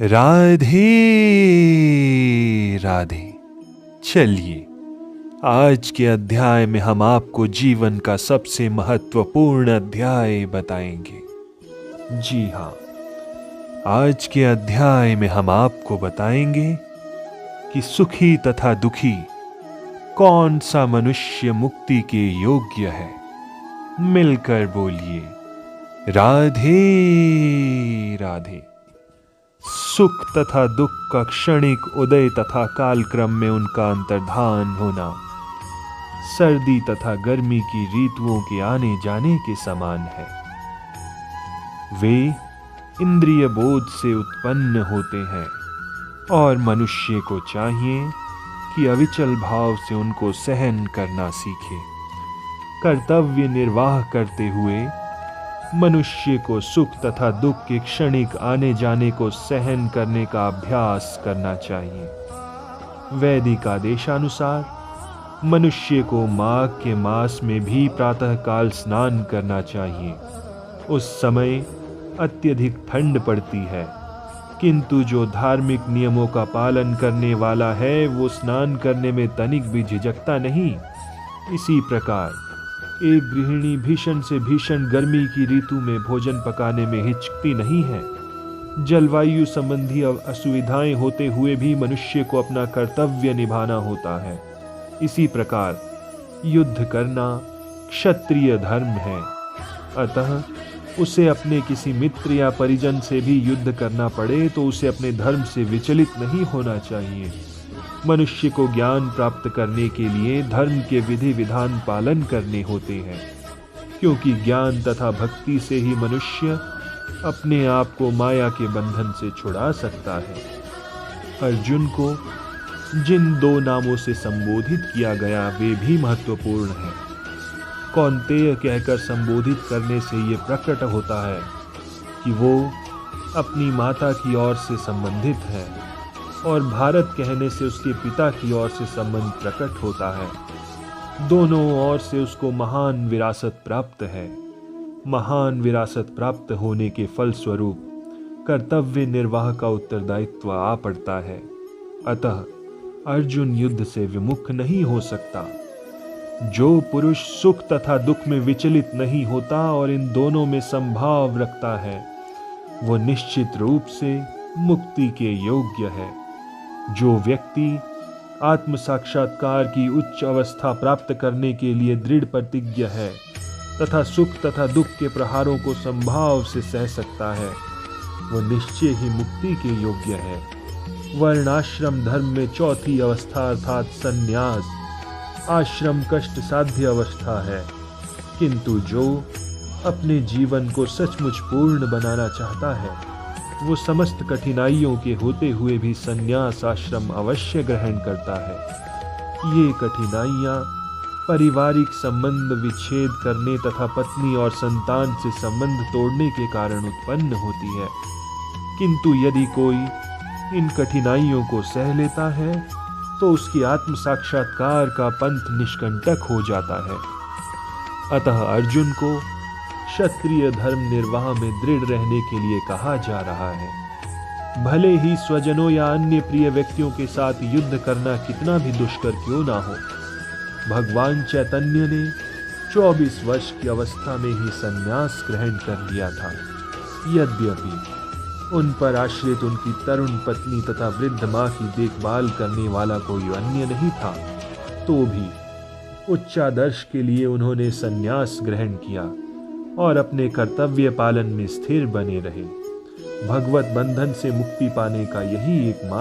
राधे राधे। चलिए आज के अध्याय में हम आपको जीवन का सबसे महत्वपूर्ण अध्याय बताएंगे। जी हाँ, आज के अध्याय में हम आपको बताएंगे कि सुखी तथा दुखी कौन सा मनुष्य मुक्ति के योग्य है। मिलकर बोलिए राधे राधे। सुख तथा दुख का क्षणिक उदय तथा कालक्रम में उनका अंतर्धान होना सर्दी तथा गर्मी की ऋतुओं के आने जाने के समान है। वे इंद्रिय बोध से उत्पन्न होते हैं और मनुष्य को चाहिए कि अविचल भाव से उनको सहन करना सीखे। कर्तव्य निर्वाह करते हुए मनुष्य को सुख तथा दुख के क्षणिक आने जाने को सहन करने का अभ्यास करना चाहिए। वैदिक आदेशानुसार मनुष्य को माघ के मास में भी प्रातःकाल स्नान करना चाहिए। उस समय अत्यधिक ठंड पड़ती है, किंतु जो धार्मिक नियमों का पालन करने वाला है वो स्नान करने में तनिक भी झिझकता नहीं। इसी प्रकार एक गृहिणी भीषण से भीषण गर्मी की ऋतु में भोजन पकाने में हिचकती नहीं है। जलवायु संबंधी असुविधाएं होते हुए भी मनुष्य को अपना कर्तव्य निभाना होता है। इसी प्रकार युद्ध करना क्षत्रिय धर्म है, अतः उसे अपने किसी मित्र या परिजन से भी युद्ध करना पड़े तो उसे अपने धर्म से विचलित नहीं होना चाहिए। मनुष्य को ज्ञान प्राप्त करने के लिए धर्म के विधि विधान पालन करने होते हैं, क्योंकि ज्ञान तथा भक्ति से ही मनुष्य अपने आप को माया के बंधन से छुड़ा सकता है। अर्जुन को जिन दो नामों से संबोधित किया गया वे भी महत्वपूर्ण हैं। कौन्तेय कहकर संबोधित करने से ये प्रकट होता है कि वो अपनी माता की ओर से संबंधित है, और भारत कहने से उसके पिता की ओर से संबंध प्रकट होता है। दोनों ओर से उसको महान विरासत प्राप्त है। महान विरासत प्राप्त होने के फलस्वरूप कर्तव्य निर्वाह का उत्तरदायित्व आ पड़ता है। अतः अर्जुन युद्ध से विमुख नहीं हो सकता। जो पुरुष सुख तथा दुख में विचलित नहीं होता और इन दोनों में संभाव रखता है वो निश्चित रूप से मुक्ति के योग्य है। जो व्यक्ति आत्म साक्षात्कार की उच्च अवस्था प्राप्त करने के लिए दृढ़ प्रतिज्ञ है तथा सुख तथा दुख के प्रहारों को संभाव से सह सकता है वो निश्चय ही मुक्ति के योग्य है। वर्णाश्रम धर्म में चौथी अवस्था अर्थात संन्यास आश्रम कष्ट साध्य अवस्था है, किंतु जो अपने जीवन को सचमुच पूर्ण बनाना चाहता है वो समस्त कठिनाइयों के होते हुए भी संन्यास आश्रम अवश्य ग्रहण करता है। ये कठिनाइयाँ पारिवारिक संबंध विच्छेद करने तथा पत्नी और संतान से संबंध तोड़ने के कारण उत्पन्न होती है, किंतु यदि कोई इन कठिनाइयों को सह लेता है तो उसकी आत्म साक्षात्कार का पंथ निष्कंटक हो जाता है। अतः अर्जुन को क्षत्रिय धर्म निर्वाह में दृढ़ रहने के लिए कहा जा रहा है। भले ही स्वजनों या अन्य प्रिय व्यक्तियों के साथ युद्ध करना कितना भी दुष्कर क्यों ना हो, भगवान चैतन्य ने 24 वर्ष की अवस्था में ही संन्यास ग्रहण कर लिया था। यद्यपि उन पर आश्रित उनकी तरुण पत्नी तथा वृद्ध माँ की देखभाल करने वाला कोई अन्य नहीं था, तो भी उच्चादर्श के लिए उन्होंने संन्यास ग्रहण किया और अपने कर्तव्य पालन में स्थिर बने रहे। भगवत बंधन से मुक्ति पाने का यही एकमात्र